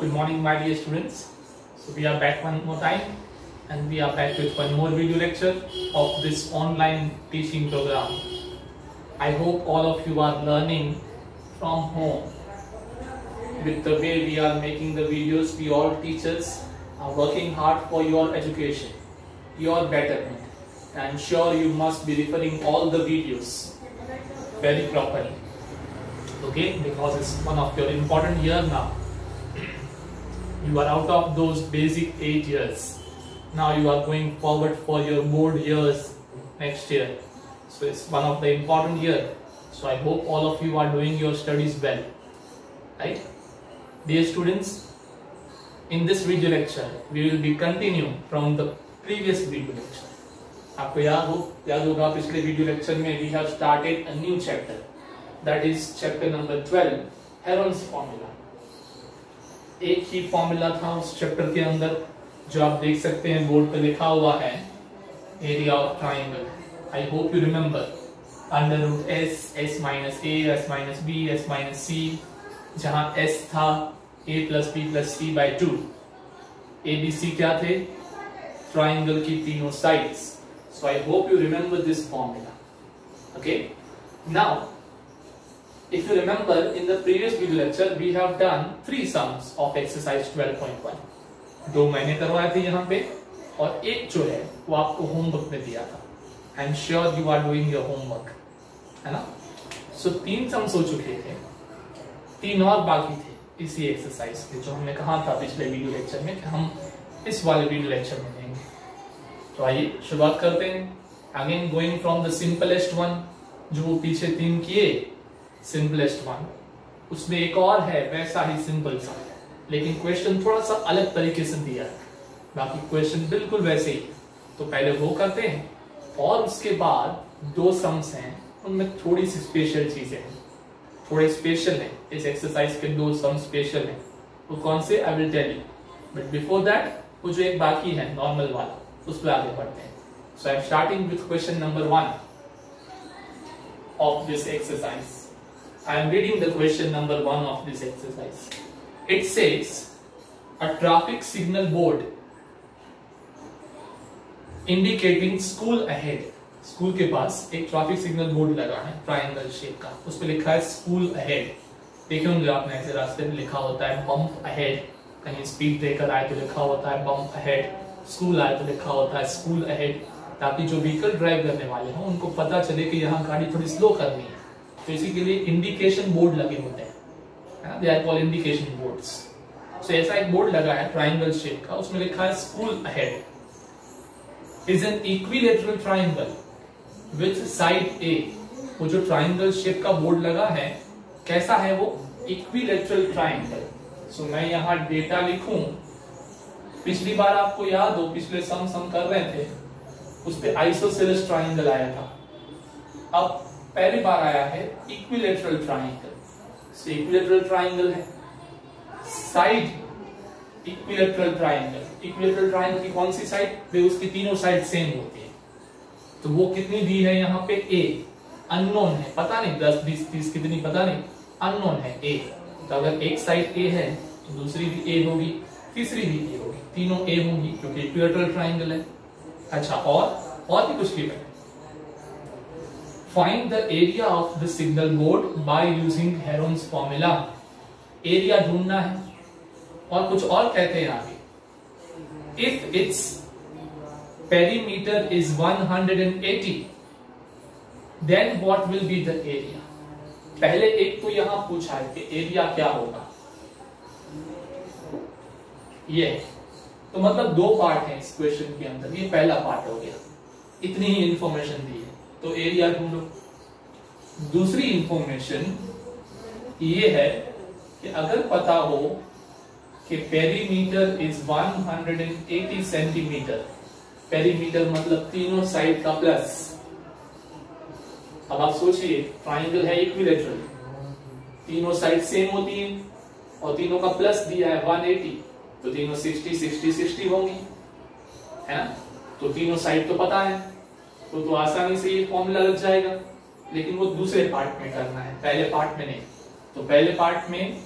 Good morning, my dear students. So we are back one more time and we are back with one more video lecture of this online teaching program. I hope all of you are learning from home. With the way we are making the videos, we all teachers are working hard for your education, your betterment. I am sure you must be referring all the videos very properly. Okay, because it's one of your important year now. You are out of those basic 8 years. Now you are going forward for your board years next year. So it's one of the important year. So I hope all of you are doing your studies well. Right? Dear students, in this video lecture, we will be continuing from the previous video lecture. आपको याद होगा पिछले video lecture में we have started a new chapter. That is chapter number 12, Heron's formula. एक ही formula था उस chapter के अंदर जो आप देख सकते हैं बोर्ड पे लिखा हुआ है, area of triangle. I hope you remember under root S, S minus A, S minus B, S minus C, जहां एस था A plus B plus C by 2. A B C क्या थे? ट्राइंगल की तीनों sides. So I hope you remember this formula. Okay, now if you remember, in the previous video lecture we have done 3 sums of exercise 12.1. 2 मैंने करवाए थे यहाँ पे और एक जो है वो आपको होमवर्क में दिया था. I am sure you are doing your homework, है ना? सो 3 सम्स हो चुके थे, 3 और बाकी थे इसी एक्सरसाइज के, जो हमने कहा था पिछले वीडियो लेक्चर में कि हम इस वाले वीडियो लेक्चर में देंगे. तो आइए शुरुआत करते हैं. Again going from the simplest one, जो पीछे 3 किए सिंपलेस्ट वन, उसमें एक और है वैसा ही सिंपल सा, लेकिन क्वेश्चन थोड़ा सा अलग तरीके से दिया है. बाकी क्वेश्चन बिल्कुल वैसे ही. तो पहले वो करते हैं और उसके बाद 2 सम्स हैं, उनमें थोड़ी सी स्पेशल चीजें हैं, थोड़े स्पेशल हैं. इस एक्सरसाइज के 2 सम स्पेशल हैं. वो कौन से I will tell you, but before that वो जो एक बाकी है नॉर्मल वाला, उस पर आगे बढ़ते हैं. So I am starting with question number 1 of this exercise. I am reading the question number 1 of this exercise. It says a traffic signal board indicating school ahead. School के पास एक ट्रैफिक सिग्नल बोर्ड लगा है triangle shape का, उस पर लिखा है school ahead. देखे होंगे आपने ऐसे रास्ते में लिखा होता है बम्प अहेड, कहीं स्पीड ब्रेकर आए तो लिखा होता है बम्प अहेड, स्कूल आए तो लिखा होता है स्कूल अहेड, ताकि जो व्हीकल ड्राइव करने वाले हों उनको पता चले कि यहाँ गाड़ी थोड़ी स्लो करनी है. तो इसी के लिए इंडिकेशन बोर्ड लगे होते हैं, they are called indication boards. So ऐसा एक बोर्ड लगा है ट्रायंगल शेप का, उसमें लिखा है school ahead is an equilateral triangle with side A. वो जो ट्रायंगल शेप का बोर्ड लगा है कैसा है? वो इक्विलेटरल ट्रायंगल. सो मैं यहाँ डेटा लिखूं. पिछली बार आपको याद हो, पिछले सम कर रहे थे, उस पे आइसोसेलेस ट्रायंगल आया था. अब पहली बार आया है इक्विलेटरल ट्रायंगल. से इक्विलेटरल ट्रायंगल है, side equilateral triangle. Equilateral triangle की कौन सी साइड? वे उसकी तीनों साइड सेम होती है. तो वो कितनी दी है यहाँ पे? ए अननोन है, पता नहीं 10 20 30 कितनी पता नहीं, अननोन है ए. तो अगर एक साइड ए है तो दूसरी भी ए होगी, तीसरी भी ए होगी, तीनों ए होंगी क्योंकि इक्विलेटरल ट्रायंगल है. अच्छा, और भी कुछ लिखा है. Find the area of the signal board by using Heron's formula. Area ढूंढना है. और कुछ और कहते हैं आगे. If its perimeter is 180, then what will be the area? पहले एक तो यहां पूछा है कि एरिया क्या होगा. ये तो मतलब 2 पार्ट हैं इस क्वेश्चन के अंदर. ये पहला पार्ट हो गया, इतनी ही इंफॉर्मेशन दी है तो एरिया ढूंढो. दूसरी इंफॉर्मेशन ये है कि अगर पता हो कि पेरीमीटर इज 180 सेंटीमीटर, पेरीमीटर मतलब तीनों साइड का प्लस. अब आप सोचिए ट्रायंगल है इक्विलेटरल, तीनों साइड सेम होती हैं और तीनों का प्लस दिया है 180, तो तीनों 60 60 60 होंगी, है ना? तो तीनों साइड तो पता है, तो आसानी से ये फॉर्मूला लग जाएगा. लेकिन वो दूसरे पार्ट में करना है, पहले पार्ट में नहीं. तो पहले पार्ट में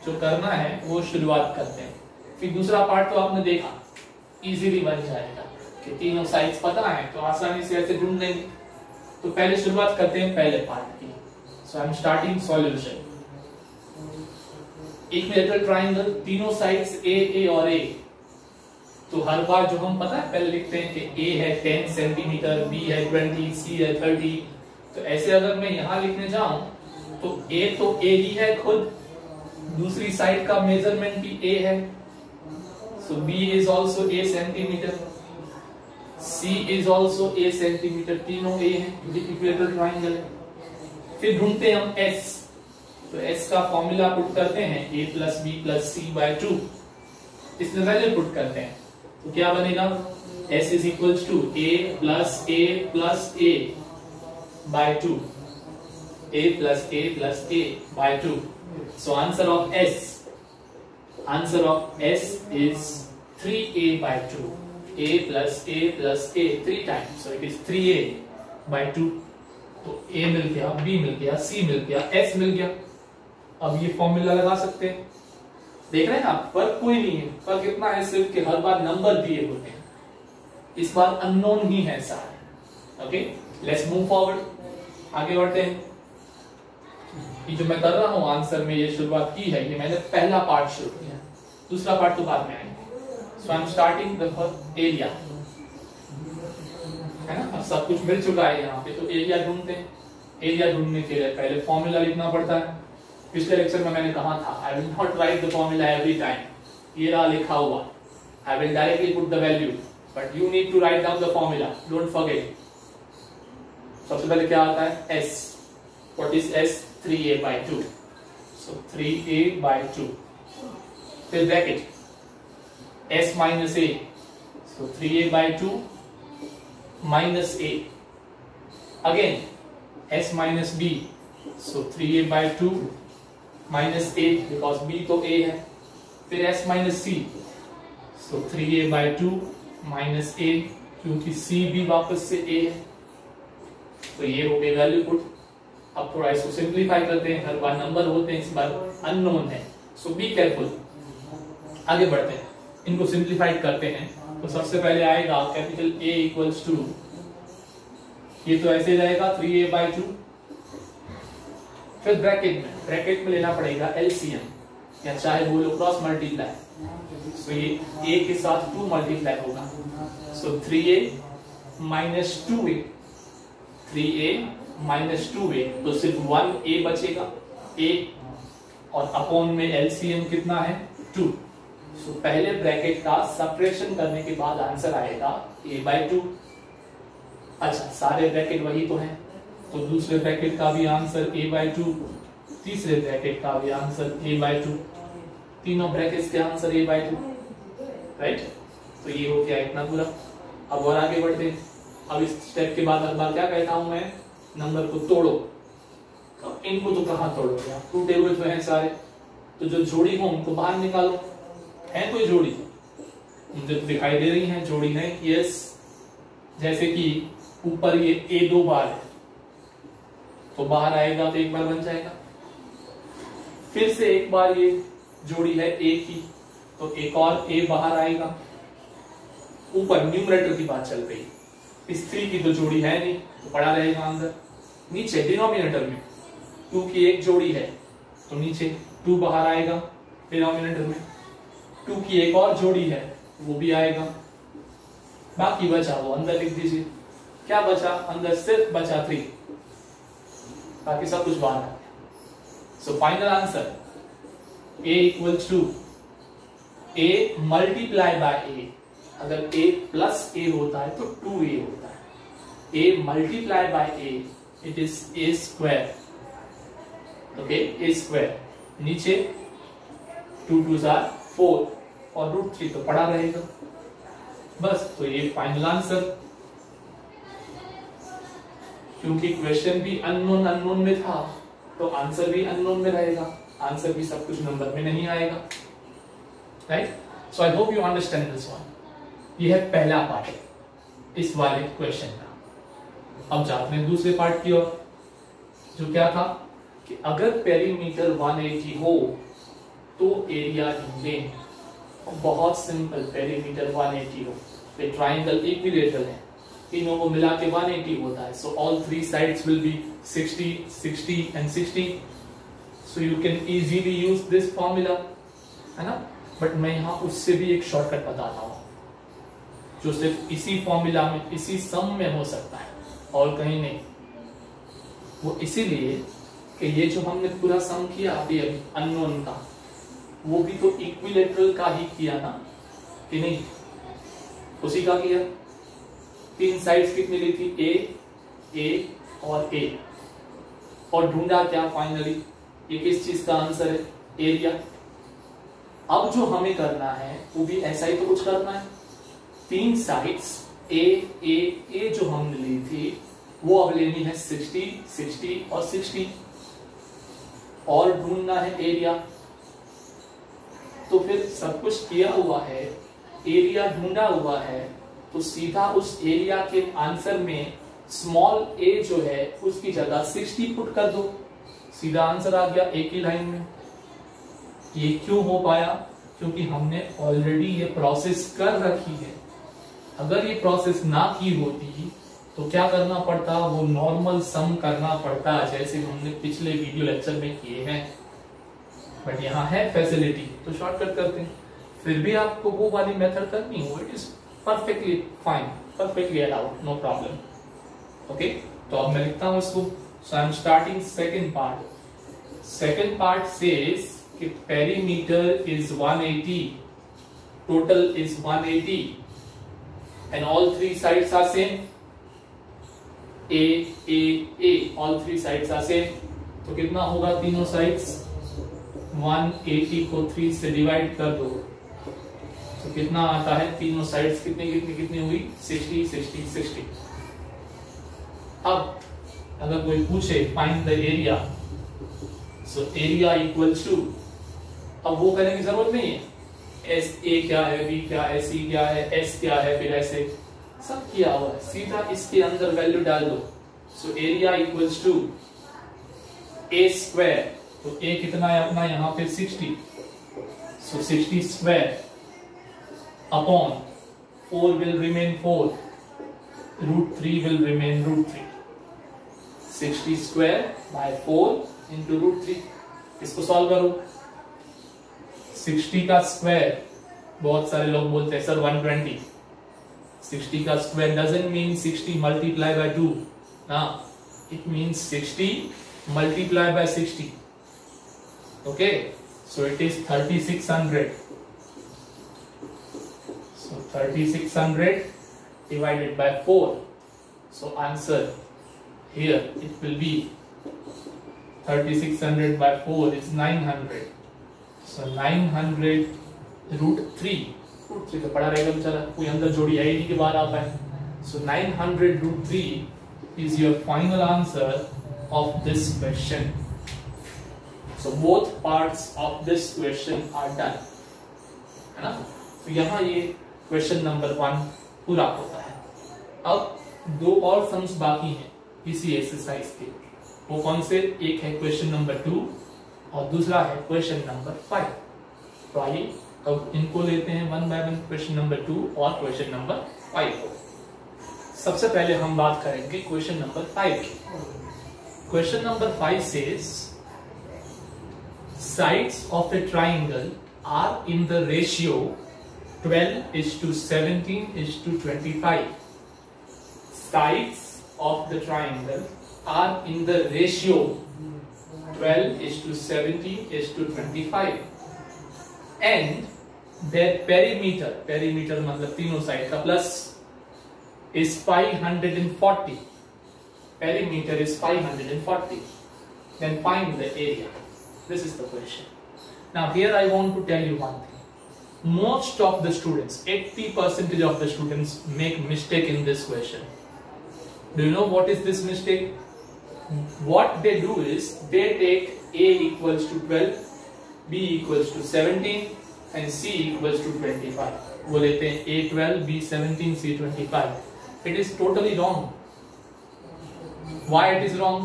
जो करना है वो शुरुआत करते हैं। फिर दूसरा पार्ट तो आपने देखा, इजीली बन जाएगा कि तीनों साइड्स पता है तो आसानी से ऐसे ढूंढ लेंगे। तो पहले शुरुआत करते हैं पहले पार्ट की। So I am starting solution. Equilateral triangle, तीनों साइड्स ए और ए। तो हर बार जो हम पता है पहले लिखते हैं कि ए है 10 सेंटीमीटर, बी है 20, सी है 30। तो ऐसे अगर मैं यहां लिखने जाऊं तो ए ही है खुद, दूसरी साइड का मेजरमेंट भी ए है, so B is also A centimetre, C is also A centimetre, तीनों ए है क्योंकि इक्विलैटरल ट्रायंगल है। फिर ढूंढते हैं हम एस। तो एस का फॉर्मूला पुट करते हैं a plus B plus C by 2। इसमें वैल्यू पुट करते हैं तो क्या बनेगा, s is equals to a plus a by 2, a plus a by 2। So answer of s is 3a by 2, a plus a 3 times, so it is 3a by 2। तो a मिल गया, b मिल गया, c मिल गया, s मिल गया। अब ये formula लगा सकते हैं। देख रहे हैं आप, फर्क कोई नहीं है, फर्क इतना है सिर्फ कि हर बार नंबर दिए होते हैं, इस बार अननोन ही है सारे। ओके, लेट्स मूव फॉरवर्ड, आगे बढ़ते हैं। ये जो मैं कर रहा हूं आंसर में ये शुरुआत की है, ये मैंने पहला पार्ट शुरू किया, दूसरा पार्ट तो बाद में आएगा। So I am starting the first area, है ना। अब सब कुछ मिल चुका है यहाँ पे, तो एरिया ढूंढते हैं। एरिया ढूंढने के लिए पहले फॉर्मूला लिखना पड़ता है। पिछले लेक्चर में मैंने कहा था I will not write the formula every time, ये रहा लिखा हुआ, I will directly put the value, but you need to write down the formula, don't forget. सबसे पहले क्या आता है s, what is s, 3a by 2, so 3a by 2, फिर bracket s minus a, so 3a by 2 minus a, again s minus b, so 3a by 2 minus a because b तो a है, फिर s minus c, so 3a by 2 minus a क्योंकि c भी वापस से a है। तो ये हो गई वैल्यू पुट। अब थोड़ा इसको सिंप्लीफाई करते हैं, हर बार नंबर होते हैं, इस बार अननोन है, सो बी केयरफुल। आगे बढ़ते हैं, इनको सिंप्लीफाई करते हैं। तो सबसे पहले आएगा कैपिटल A इक्वल्स टू, ये तो ऐसे जाएगा 3a by 2, फिर ब्रैकेट में लेना पड़ेगा एलसीएम, या चाहे बोलो क्रॉस मल्टीप्लाई। सो ये a के साथ 2 मल्टीप्लाई होगा, सो 3a minus 2a, 3a minus 2a, तो सिर्फ 1a बचेगा, a और अपॉन में एलसीएम कितना है 2। सो पहले ब्रैकेट का सब्ट्रैक्शन करने के बाद आंसर आएगा a by 2। अच्छा, सारे ब्रैकेट वही तो हैं, तो दूसरे ब्रैकेट का भी आंसर a by 2, तीसरे ब्रैकेट का भी आंसर a by 2, तीनों ब्रैकेट्स के आंसर a by 2, राइट। तो ये हो गया इतना पूरा। अब और आगे बढ़ते हैं। अब इस स्टेप के बाद हर बार क्या कहता हूं मैं, नंबर को तोड़ो। तो इनको तो कहां तोड़ोगे आप, टूटे हुए तो हैं सारे, तो जो जोड़ी हो उनको बाहर निकालो। है कोई जोड़ी मुझे तो दिखाई दे रही है, जोड़ी है यस। जैसे कि ऊपर ये a 2 बार है तो बाहर आएगा तो एक बार बन जाएगा, फिर से एक बार ये जोड़ी है a की तो एक और a बाहर आएगा। ऊपर न्यूमरेटर की बात चल रही, इस 3 की तो जोड़ी है नहीं तो पड़ा रहेगा अंदर। नीचे डिनोमिनेटर में 2 की एक जोड़ी है तो नीचे 2 बाहर आएगा, डिनोमिनेटर में 2 की एक और जोड़ी है वो भी आएगा। बाकी बचा वो अंदर लिख दीजिए। क्या बचा अंदर, सिर्फ बचा 3, बाकी सब कुछ बाहर आ गया। So final answer a equals to a multiply by a। अगर a प्लस a होता है तो 2a होता है, a multiply by a, it is a square. Okay, a square, नीचे 2 2 आर 4 और √3 तो पड़ा रहेगा बस। तो ये फाइनल आंसर, क्योंकि क्वेश्चन भी अननोन में था तो आंसर भी अननोन में रहेगा, आंसर भी सब कुछ नंबर में नहीं आएगा, right. So I hope you understand this one. ये है पहला पार्ट इस वाले क्वेश्चन का। अब जाते हैं दूसरे पार्ट की ओर, जो क्या था कि अगर पेरीमीटर 180 हो तो एरिया ढूंढें। बहुत सिंपल, पेरीमीटर 180 हो, ये ट्राइंगल इक्विलेटरल है, तीनों को मिला के 180 होता है, so all three sides will be 60, 60 and 60, so you can easily use this formula, है ना। बट मैं यहाँ उससे भी एक शॉर्टकट बताता हूँ जो सिर्फ इसी फॉर्मूला में, इसी सम में हो सकता है और कहीं नहीं। वो इसीलिए कि ये जो हमने पूरा सम किया अभी अननोन का, वो भी तो इक्विलेटरल का ही किया ना, कि नहीं, उसी का किया। तीन साइड्स कितनी ली थी, ए और ए, और ढूंढा क्या फाइनली, ये किस चीज का आंसर है, एरिया। अब जो हमें करना है वो भी ऐसा ही तो कुछ करना है। तीन साइड्स ए जो हमने ली थी वो अब लेनी है 60, 60 और 60, और ढूंढना है एरिया। तो फिर सब कुछ किया हुआ है, एरिया ढूंढा हुआ है, तो सीधा उस एरिया के आंसर में स्मॉल ए जो है उसकी जगह 60 पुट कर दो, सीधा आंसर आ गया एक ही लाइन में। ये क्यों हो पाया, क्योंकि हमने ऑलरेडी ये प्रोसेस कर रखी है। अगर ये प्रोसेस ना की होती तो क्या करना पड़ता, वो नॉर्मल सम करना पड़ता, जैसे हमने पिछले वीडियो लेक्चर में किए हैं। बट यहाँ है फैसिलिटी तो शॉर्टकट करते हैं। फिर भी आपको वो वाली मेथड करनी हो, it is perfectly fine, perfectly allowed, no problem. Okay, तो अब मैं लिखता हूं इसको। So I am starting second part. Second part says कि perimeter is 180, total is 180 and all three sides are same, a, all three sides are same, तो कितना होगा तीनों साइड्स, 180 को 3 से डिवाइड कर दो, तो कितना आता है, तीनों साइड्स कितनी हुई, 60, 60, 60। अब अगर कोई पूछे find the area, so area equals to, अब वो करने की जरूरत नहीं है, एस ए क्या है, बी क्या है, सी क्या है, एस क्या है, फिर ऐसे सब किया हुआ है, सीधा इसके अंदर वैल्यू डाल दो। So area equals to a square, तो ए कितना है अपना यहाँ पे 60, so 60 square upon 4 will remain 4, √3 will remain √3, 60 square by 4 into √3। इसको सॉल्व करो। 60 का स्क्वायर, बहुत सारे लोग बोलते हैं सर 120, 60 का square doesn't mean 60 multiply by 2, ना, it means 60 multiply by 60। Okay, so it is 3600, so 3600 divided by 4, so answer here it will be 3600 by 4 is 900, so 900 √3, √3 तो पढ़ा रहेगा बेचारा, कोई अंदर जोड़ी आईडी के बाहर आता है, so 900 √3 is your final answer of this question. So both parts of this question are done, है ना। तो यहाँ ये क्वेश्चन नंबर 1 पूरा होता है। अब दो और सम्स बाकी हैं इसी एक्सरसाइज के, वो कौन से, एक है क्वेश्चन नंबर 2 और दूसरा है क्वेश्चन नंबर 5। तो आइए अब इनको लेते हैं one by one, question number 2 और क्वेश्चन नंबर 5 को। सबसे पहले हम बात करेंगे क्वेश्चन नंबर 5 की। Question number 5 says sides of a triangle are in the ratio 12:17:25. Sides of the triangle are in the ratio 12:17:25 and their perimeter मतलब तीनों साइड का plus is 540. Perimeter is 540. Then find the area. This is the question. Now here I want to tell you one thing. Most of the students, 80% of the students make mistake in this question. Do you know what is this mistake? What they do is they take A equals to 12, B equals to 17 and C equals to 25. वो लेते हैं A 12, B 17, C 25. It is totally wrong. Why it is wrong?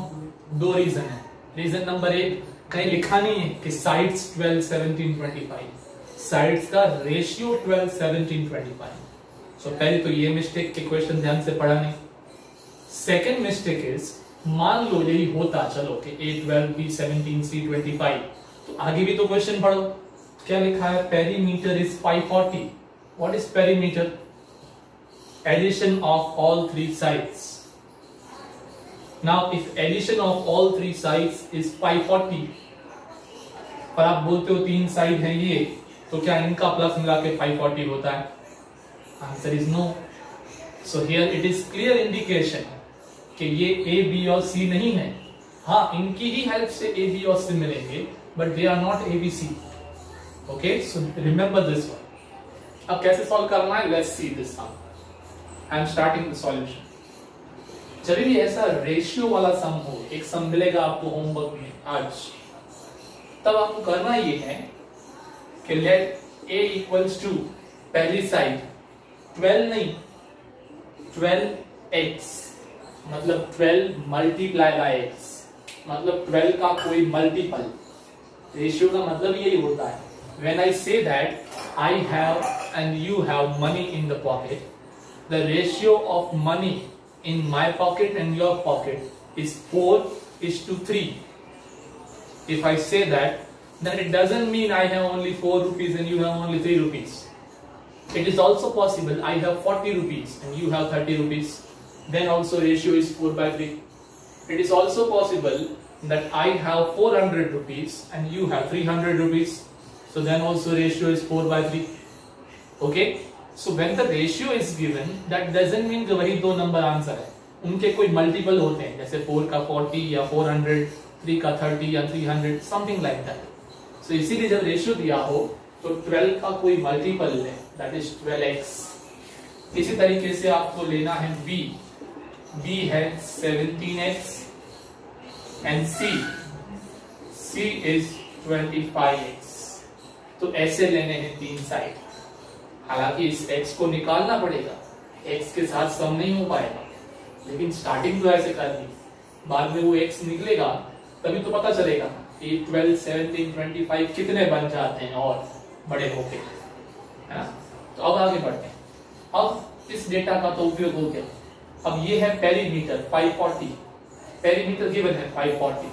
दो reason है. Reason number 1, कहीं लिखा नहीं है कि साइड्स 12, 17, 25, साइड्स का रेशियो 12, 17, 25। सो पहले तो ये मिस्टेक के क्वेश्चन ध्यान से पढ़ा नहीं। सेकेंड मिस्टेक इज, मान लो यही होता चलो कि A 12, B 17, C 25, तो आगे भी तो क्वेश्चन पढ़ो। क्या लिखा है? Perimeter is 540। What is perimeter? Addition of all three sides. Now if addition of all three sides is 540 और आप बोलते हो तीन साइड है ये, तो क्या इनका प्लस मिला के 540 होता है? Answer is no. So here it is clear indication कि ये A, B और C नहीं है। हाँ, इनकी ही हेल्प से A, B और C मिलेंगे, but they are not A, B, C। Okay, so remember this one. अब कैसे सॉल्व करना है? Let's see this sum. I am starting the solution. जब भी ऐसा रेशियो वाला सम हो, एक सम मिलेगा आपको होमवर्क में आज, तब आपको करना ये है कि लेट A इक्वल्स टू पहली साइड 12 नहीं 12x, मतलब 12 मल्टीप्लाई बाय x, मतलब 12 का कोई मल्टीपल। रेशियो का मतलब यही होता है। When I say that I have and you have money in the pocket, the ratio of money in my pocket and your pocket is 4:3. If I say that, then it doesn't mean I have only 4 rupees and you have only 3 rupees. It is also possible I have 40 rupees and you have 30 rupees. Then also ratio is 4/3. It is also possible that I have 400 rupees and you have 300 rupees. So then also ratio is 4/3. Okay? So when the ratio is given, that doesn't mean कि वही दो number answer है। उनके कोई multiple होते हैं, जैसे 4 का 40 या 400, 3 का 30 या 300, समथिंग लाइक दैट। सो इसीलिए जब रेशियो दिया हो तो 12 का कोई मल्टीपल है, दैट इज 12x। इसी तरीके से आपको लेना है B। B है 17x and C is 25x। तो ऐसे लेने हैं तीन साइड। हालांकि इस x को निकालना पड़ेगा, x के साथ सम नहीं हो पाएगा, लेकिन स्टार्टिंग तो ऐसे करनी, बाद में वो x निकलेगा तभी तो पता चलेगा कि 12, 17, 25 कितने बन जाते हैं और बड़े होके, है ना। तो अब आगे बढ़ते हैं। अब इस डेटा का तो उपयोग हो गया। अब ये है पेरीमीटर 540। पेरीमीटर गिवन है 540।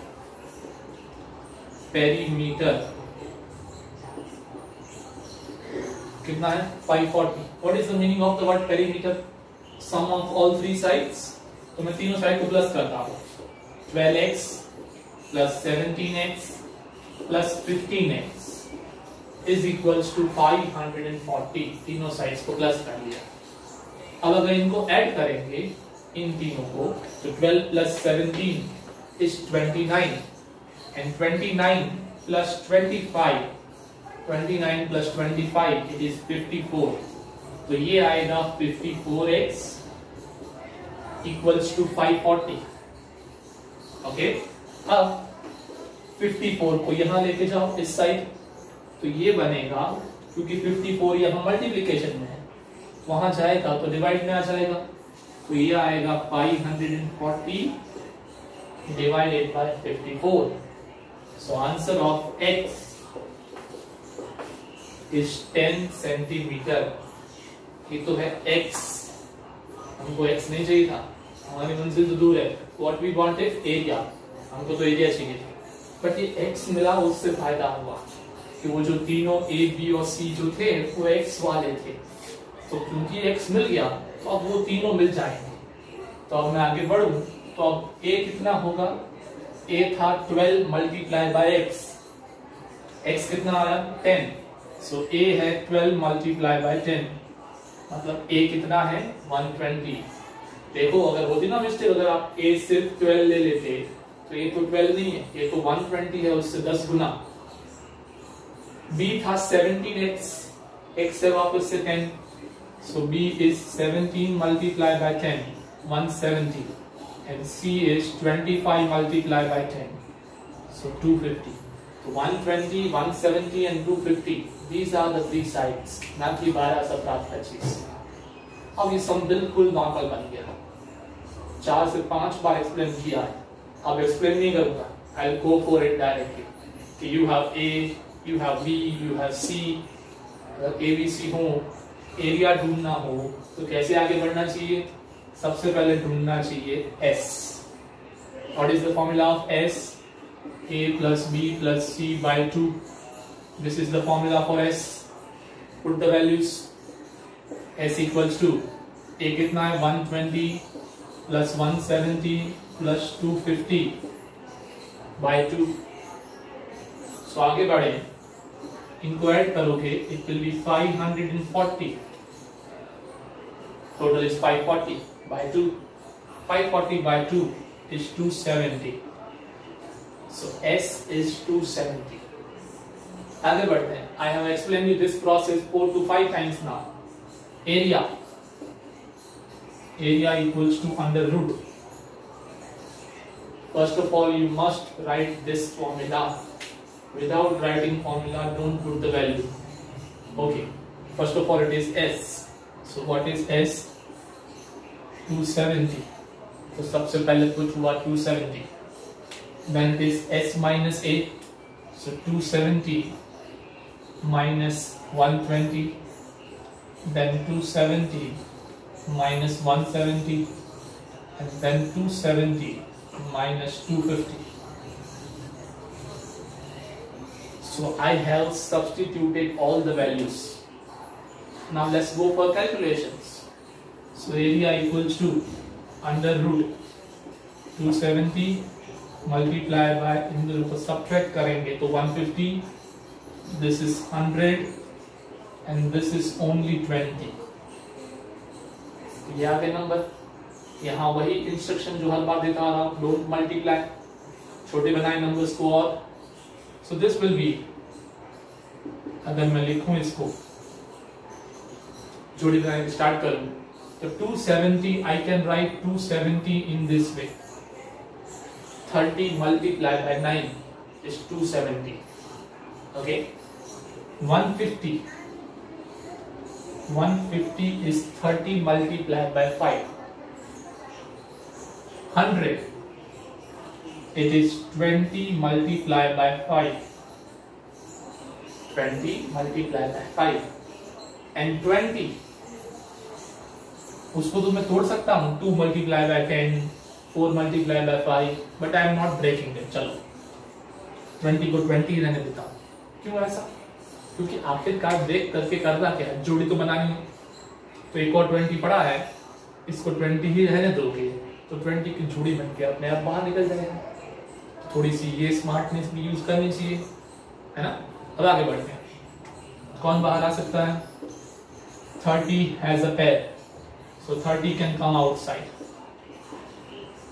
पेरीमीटर कितना है? 540। What is the meaning of the word perimeter? Sum of all three sides. तो मैं तीनों साइड को प्लस करता हूं। 12x plus 17x plus 15x is equals to 540। तीनों साइड्स को प्लस कर लिया। अब अगर इनको ऐड करेंगे इन तीनों को, तो 12 plus 17 is 29 and 29 plus 25, 29 plus 25 it is 54। तो ये आएगा 54x इक्वल्स टू 540। ओके, अब 54 को यहां लेके जाओ इस साइड, तो ये बनेगा, क्योंकि 54 यहां मल्टीप्लिकेशन में है, वहां जाएगा तो डिवाइड में आ जाएगा, तो ये आएगा 540 divided by 54। So answer of x is 10 centimetre. ये तो है x, हमको x नहीं चाहिए था, हमारी मंजिल तो दूर है। What we want is area, हमको तो एरिया चाहिए था, बट ये x मिला, उससे फायदा हुआ कि वो जो तीनों A, B और C जो थे वो x वाले थे। तो क्योंकि x मिल गया तो अब वो तीनों मिल जाएंगे। तो अब मैं आगे बढ़ूं तो अब A कितना होगा? A था 12 मल्टीप्लाई बाय x। x कितना आया? 10। सो A है 12 मल्टीप्लाई बाय 10, मतलब A कितना है? 120। देखो, अगर होती ना मिस्टेक, अगर आप A सिर्फ 12 ले लेते तो ये तो 12 नहीं है, ये तो 120 है, उससे 10 गुना। B था 17x, x से वापस से 10, so B is 17 multiplied by 10, 170, and C is 25 multiplied by 10, so 250. So 120, 170 and 250, these are the three sides. ना कि 12, 17, 25। अब ये सम बिल्कुल नॉर्मल बन गया। 4 से 5 बार एक्सप्लेन किया है, अब एक्सप्लेन नहीं करूंगा, I will go for it directly. कि you have A, you have B, you have C, अगर A B C हो, एरिया ढूंढना हो तो कैसे आगे बढ़ना चाहिए? सबसे पहले ढूंढना चाहिए S. What is the formula of S? A plus B plus C by 2. This is the formula for S. Put the values. S equals to A कितना है? 120 plus 170 plus 250 by 2. So आगे बढ़े, इनको ऐड करोगे, it will be 540. Total is 540 by 2. 540 by 2 is 270. So S is 270. आगे बढ़ते हैं. I have explained you this process 4 to 5 times now. Area equals to under root. First of all, you must write this formula. Without writing formula, don't put the value. Okay. First of all, it is S. So what is S? 270. तो सबसे पहले कुछ हुआ 270. Then it is S minus A. So 270 minus 120. Then 270 minus 170. And then 270 minus 250. So I have substituted all the values. Now let's go for calculations. So area equals to under root 270 multiplied by, इन दोनों को subtract करेंगे तो 150. This is 100 and this is only 20. ये आ गए number. यहाँ वही instruction जो हर बार देता आ रहा हूँ, डोंट मल्टीप्लाई, छोटे बनाए नंबर्स को. और सो दिस विल बी, अगर मैं लिखूं इसको जोड़ी बनाने स्टार्ट करूं तो 270, I can write 270 in this way. 30 multiplied by 9 is 270. Okay. 150 is 30 multiplied by 5. 100, it is 20 multiplied by 5. 20 multiplied by 5. And 20, उसको तो मैं तोड़ सकता हूँ, 2 multiplied by 10, 4 multiplied by 5, but I am not breaking it. चलो 20 को 20 रहने देता हूँ. क्यों ऐसा? क्योंकि आखिरकार ब्रेक करके करना क्या है, जोड़ी तो बनानी है. तो एक और 20 पड़ा है, इसको 20 ही रहने दोगे तो 20 की जोड़ी बन के अपने आप बाहर निकल जाएगा. थोड़ी सी ये स्मार्टनेस भी यूज करनी चाहिए, है ना. अब आगे बढ़ते हैं. कौन बाहर आ सकता है? 30 has a pair, so 30 can come outside.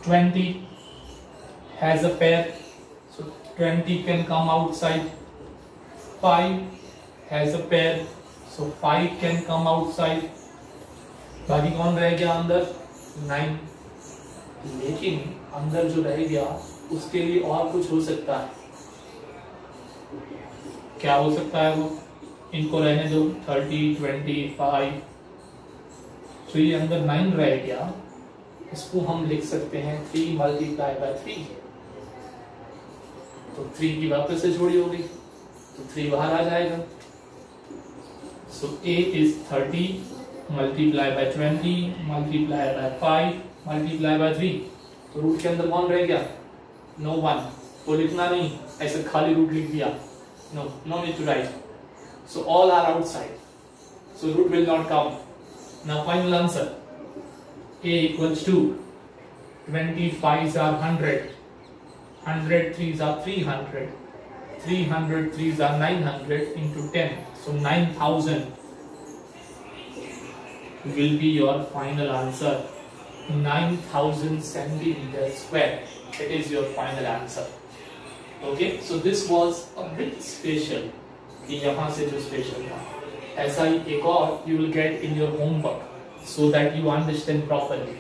20 has a pair, so 20 can come outside. 5 has a pair, so 5 can come outside. बाकी कौन रह गया अंदर? 9. लेकिन अंदर जो रह गया उसके लिए और कुछ हो सकता है. क्या हो सकता है वो? इनको रहने दो. 30, 25. तो ये अंदर 9 रह गया, इसको हम लिख सकते हैं 3 multiplied by 3. तो 3 की वापस से जोड़ी होगी तो 3 बाहर आ जाएगा. So A is 30 multiplied by 20 multiplied by 5 multiplied by 3. तो रूट के अंदर कौन रह गया? No one. तो लिखना नहीं, ऐसे खाली रूट लिख दिया. No need to write. So all are outside. So root will not come. Now final answer. A equals to 25s are 100. 100 3s are 300. 300 3s are 900 into 10. So 9,000 will be your final answer. 9,000 centimeters square. It is your final answer. Okay, so this was a bit special. कि यहाँ से जो special था, ऐसा ही एक और you will get in your homework so that you understand properly,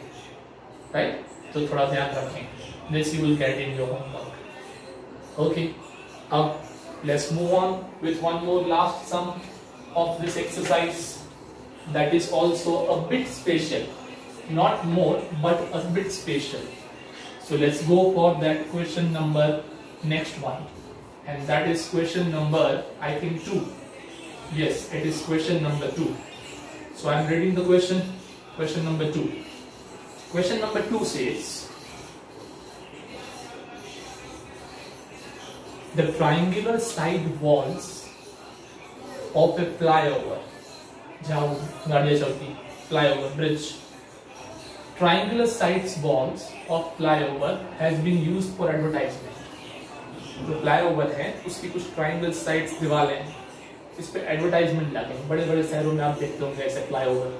right? तो थोड़ा ध्यान रखें. This you will get in your homework. Okay, अब let's move on with one more last sum of this exercise that is also a bit special, not more but a bit special. So let's go for that question number next one. and that is question number, I think, 2. Yes, it is question number 2. So I am reading the question. Question number 2. Question number 2 says, the triangular side walls of a flyover, जहाँ गाड़ियाँ चलती, flyover bridge, triangular sides walls of flyover has been used for advertisement. जो flyover है उसकी कुछ triangle sides दीवारें हैं, इस पे एडवर्टाइजमेंट लगे। बड़े बड़े शहरों में आप देखते होंगे ऐसे फ्लाईओवर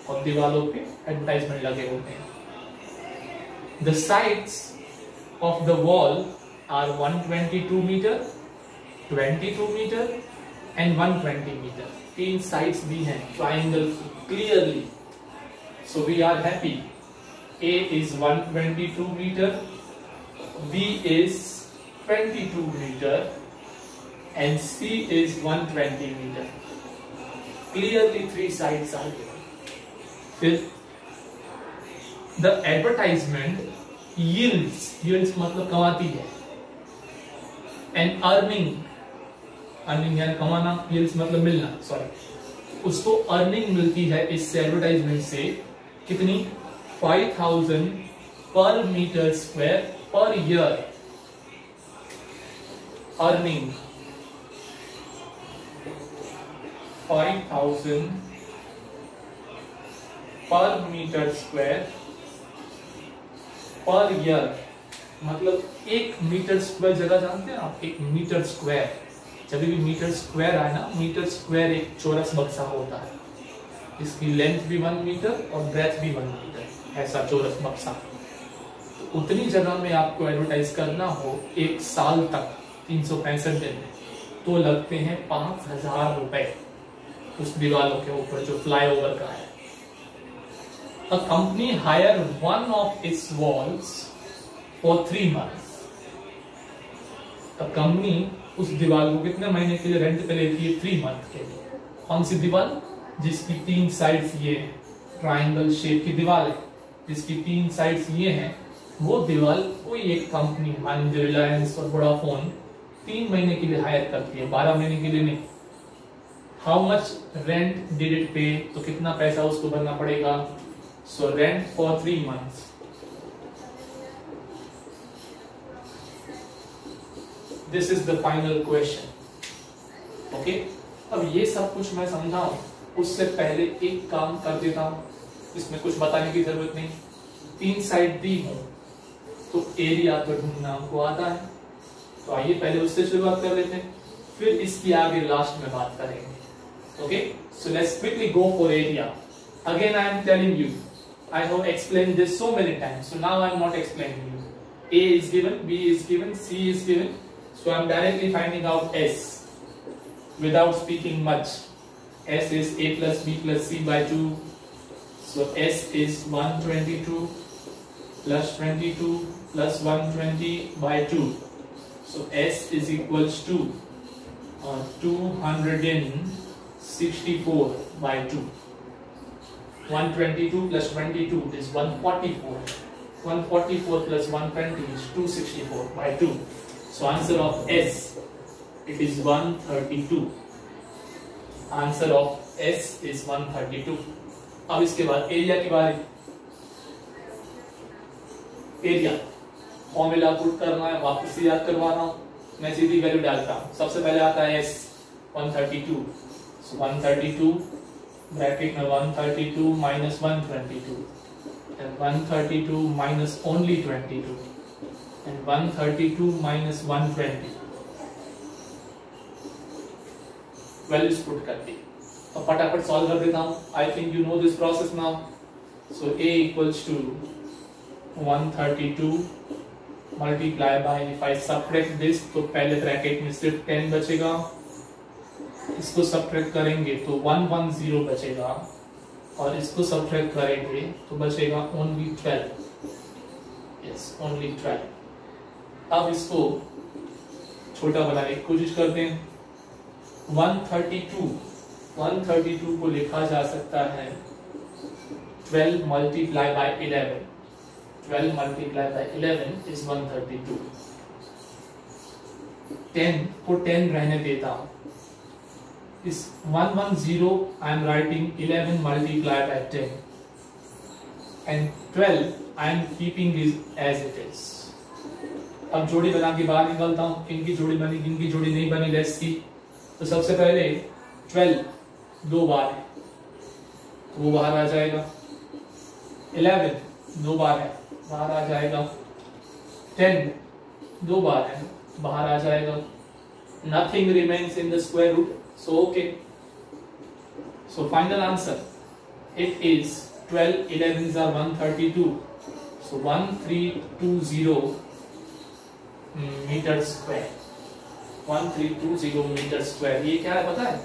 और दीवारों पे एडवर्टाइजमेंट लगे होते हैं। The sides of the wall are 122 metre, 22 metre and 120 metre. 3 sides दी हैं triangle clearly, so we are happy. A is 122 meter, B is 22 meter and C is 120 meter. Clearly 3 sides are given. Fifth, the advertisement yields मतलब कमाती है, and earning यानी कमाना, yields मतलब मिलना, उसको अर्निंग मिलती है इससे, एडवर्टाइजमेंट से, कितनी? 5,000 per meter square per year. Earning 5,000 per meter square per year। मतलब 1 मीटर स्क्वायर जगह जानते हैं आप? 1 मीटर स्क्वायर, जब भी मीटर स्क्वायर आए ना, मीटर स्क्वायर एक चौरस बक्सा होता है, इसकी लेंथ भी 1 मीटर और ब्रेथ भी 1 मीटर, ऐसा चौरस बक्सा। तो उतनी जगह में आपको एडवर्टाइज करना हो 1 साल तक, 365 दिन में, तो लगते हैं 5,000 रुपए उस दीवारों के ऊपर जो फ्लाईओवर का है। A company hire one of its walls for 3 months. A company उस दीवार को कितने महीने के लिए रेंट पे लेती है? 3 मंथ के लिए। कौन सी दीवार? जिसकी 3 साइड्स ये ट्रायंगल शेप की दीवार है, जिसकी 3 साइड्स ये हैं, वो दीवार कोई एक कंपनी, मान लीजिए रिलायंस और वोडाफोन, 3 महीने के लिए हायर करती है, 12 महीने के लिए नहीं। How much rent did it पे? तो कितना पैसा उसको भरना पड़ेगा? So rent for 3 months, this is the final question. Okay, अब ये सब कुछ मैं समझाऊं उससे पहले एक काम कर देता हूं, इसमें कुछ बताने की जरूरत नहीं। 3 साइड दी हूं तो एरिया तो ढूंढना हमको आता है, तो आइए पहले उससे शुरुआत कर लेते हैं, फिर इसकी आगे लास्ट में बात करेंगे। Okay, so let's quickly go for area. Again I am telling you, I have explained this so many times, so now I am not explaining you. A is given, B is given, C is given, so I am directly finding out S without speaking much. S is A plus B plus C by 2, so S is 122 plus 22 plus 120 by 2, so S is equals to 264 by 2. 122 plus 22 is 144. 144 plus 120 is 264 by 2. So answer of S, it is 132. Answer of S is 132. अब इसके बाद area की बारी। Area formula put करना है, वापस से याद करवा रहा हूं, मैं सीधी वैल्यू डालता हूं। सबसे पहले आता है S 132, so 132 ब्रैकेट में 132 minus 122, and 132 minus only 22, and 132 minus 120, values put करके तो फटाफट सॉल्व कर देता हूं। I think you know this process now. So A equals to 132 multiply by, if I subtract this तो पहले ब्रैकेट में सिर्फ 10 बचेगा, इसको सब्ट्रैक्ट करेंगे तो 110 बचेगा, और इसको सब्ट्रैक्ट करेंगे तो बचेगा ओनली 12। Yes, only 12। अब इसको छोटा बनाने की कोशिश करते हैं। 132 को लिखा जा सकता है 12 multiply by 11। 12 multiplied by 11 is 132. 10 को 10 रहने देता हूं। इस 110 I am writing 11 multiply by 10 and 12 I am keeping it as it is. अब जोड़ी बना के बाहर निकलता हूं, किनकी जोड़ी बनी किनकी जोड़ी नहीं बनी, लेट्स सी। तो सबसे पहले 12 दो बार है तो वो बाहर आ जाएगा, 11 दो बार है बाहर आ जाएगा, 10 दो बार है बाहर आ जाएगा, nothing remains in the square root, so okay, so final answer it is 12 11s are 132, so 1320 metre square, 1320 metre square. ये क्या है पता है?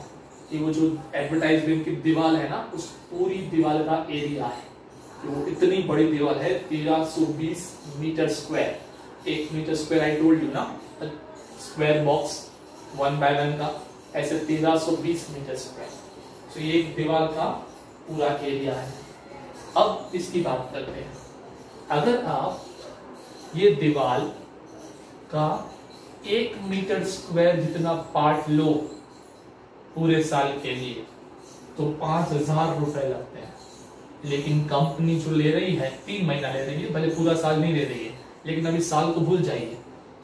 ये वो जो एडवर्टाइजमेंट की दीवार है ना, उस पूरी दीवार का एरिया है। वो इतनी बड़ी दीवार है 1320 metre square. 1 metre square I told you ना, स्क्वायर बॉक्स 1 by 1 का, ऐसे 1320 मीटर स्क्वायर। तो ये एक दीवार का पूरा एरिया है। अब इसकी बात करते हैं। अगर आप ये दीवार का 1 मीटर स्क्वायर जितना पार्ट लो पूरे साल के लिए तो 5000 रुपए लगते हैं। लेकिन कंपनी जो ले रही है 3 महीना ले रही है, भले पूरा साल नहीं ले रही है, लेकिन अभी साल को भूल जाइए।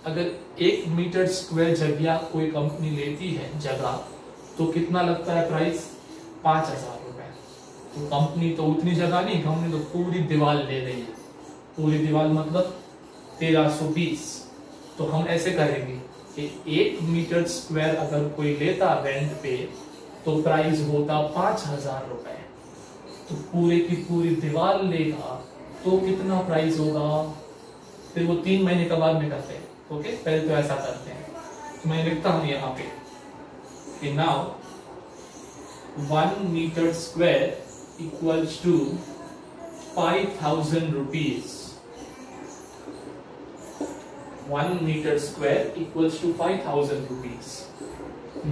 अगर 1 मीटर स्क्वायर जगह कोई कंपनी लेती है जगह तो कितना लगता है प्राइस? 5000 रुपए। तो कंपनी तो उतनी जगह नहीं, कंपनी तो पूरी दीवार ले रही है। पूरी दीवार मतलब 1320। तो हम ऐसे करेंगे कि 1 मीटर स्क्वायर अगर कोई लेता रेंट पे तो प्राइस होता 5000 रुपए। तो पूरे की पूरी दीवार लेगा तो कितना प्राइस होगा? फिर वो 3 महीने का बाद में करते हैं। ओके, पहले तो ऐसा करते हैं। तो मैं लिखता हूं यहाँ पे कि now 1 metre square equals to 5000 rupees. 1 meter square equals to 5000 rupees.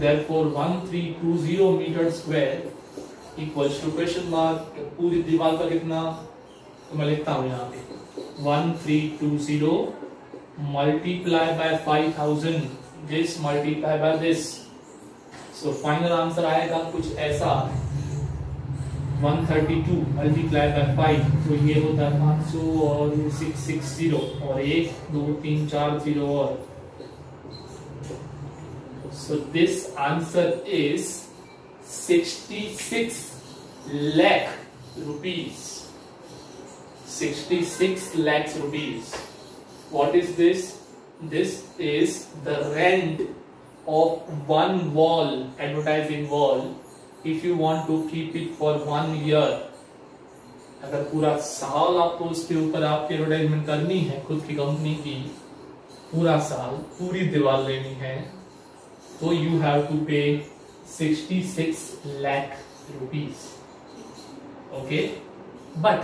Therefore 1320 meter square equals to question mark, पूरी दीवार का कितना? तो मैं लिखता हूं यहाँ पे 1320 multiply by 5000, this multiply by this, so final answer आएगा कुछ ऐसा 132 मल्टीप्लाई बाय 5, तो ये होता है 500 और 660 और 1 2 3 4 0 और, so this answer is 66 lakh rupees. 66 lakhs rupees. What is this? This is the rent of one wall, advertising wall. If you want to keep it for 1 year, अगर पूरा साल आपको उसके ऊपर आपकी एडवर्टाइजमेंट करनी है खुद की कंपनी की, पूरा साल पूरी दीवार लेनी है, तो यू हैव टू पे 66 लाख रुपीज। ओके, बट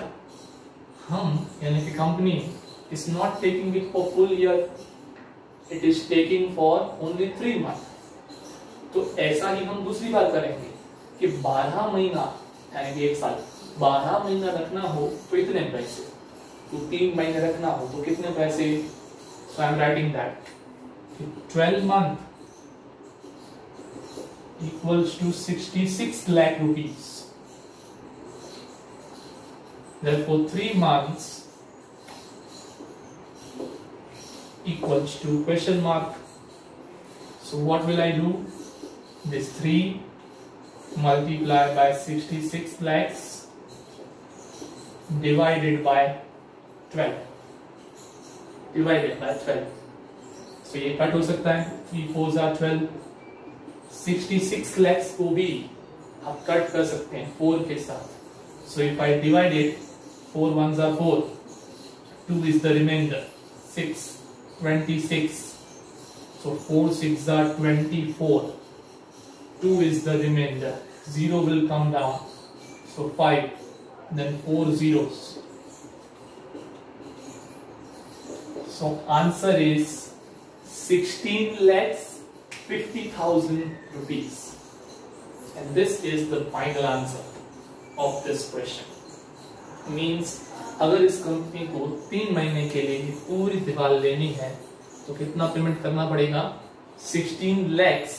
हम यानी कि company is not taking it for full year, it is taking for only 3 month. तो ऐसा ही हम दूसरी बार करेंगे कि 12 महीना यानी कि 1 साल 12 महीना रखना हो तो इतने पैसे, तो 3 महीने रखना हो तो कितने पैसे। So I am writing that 12 month equals to 66 lakh rupees. Therefore 3 months equals to question mark. So what will I do? This 3 multiply by 66 lakhs divided by 12, divided by 12. So ये कट हो सकता है, 3 4s are 12, 66 lakhs को भी आप cut कर सकते हैं 4 के साथ। So if I divide it, 4 1s are 4, 2 is the remainder, 6 26, so 4 6s are 24, 2 is the remainder, 0 will come down, so 5, then 4 zeros. So answer is 16 lakhs 50,000 rupees, and this is the final answer of this question. Means अगर इस company को 3 महीने के लिए पूरी दीवार लेनी है तो कितना पेमेंट करना पड़ेगा? 16 lakhs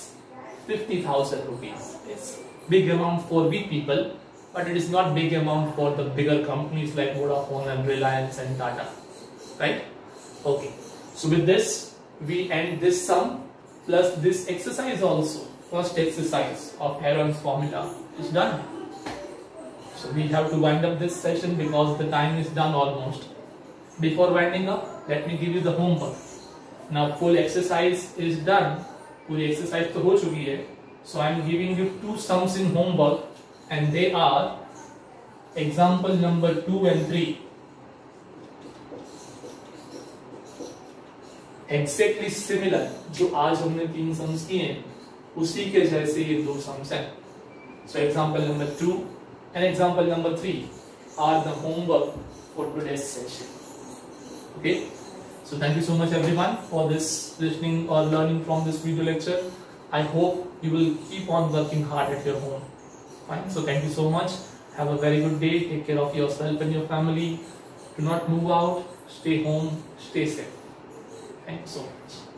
50,000 rupees. It's big amount for we people, but it is not big amount for the bigger companies like Vodafone and Reliance and Tata, right? Okay, so with this we end this sum plus this exercise also. First exercise of Heron's formula is done. So we have to wind up this session because the time is done almost. Before winding up, let me give you the homework. Now full exercise is done. पूरी exercise तो हो चुकी है. So I am giving you two sums in homework and they are example number 2 and 3. Exactly similar जो आज हमने 3 sums किए हैं उसी के जैसे ये 2 sums हैं. So example number 2 and example number 3 are the homework for today's session. Okay, so thank you so much everyone for this listening or learning from this video lecture. I hope you will keep on working hard at your home. Fine, so thank you so much. Have a very good day. Take care of yourself and your family. Do not move out. Stay home. Stay safe. Thank you so much.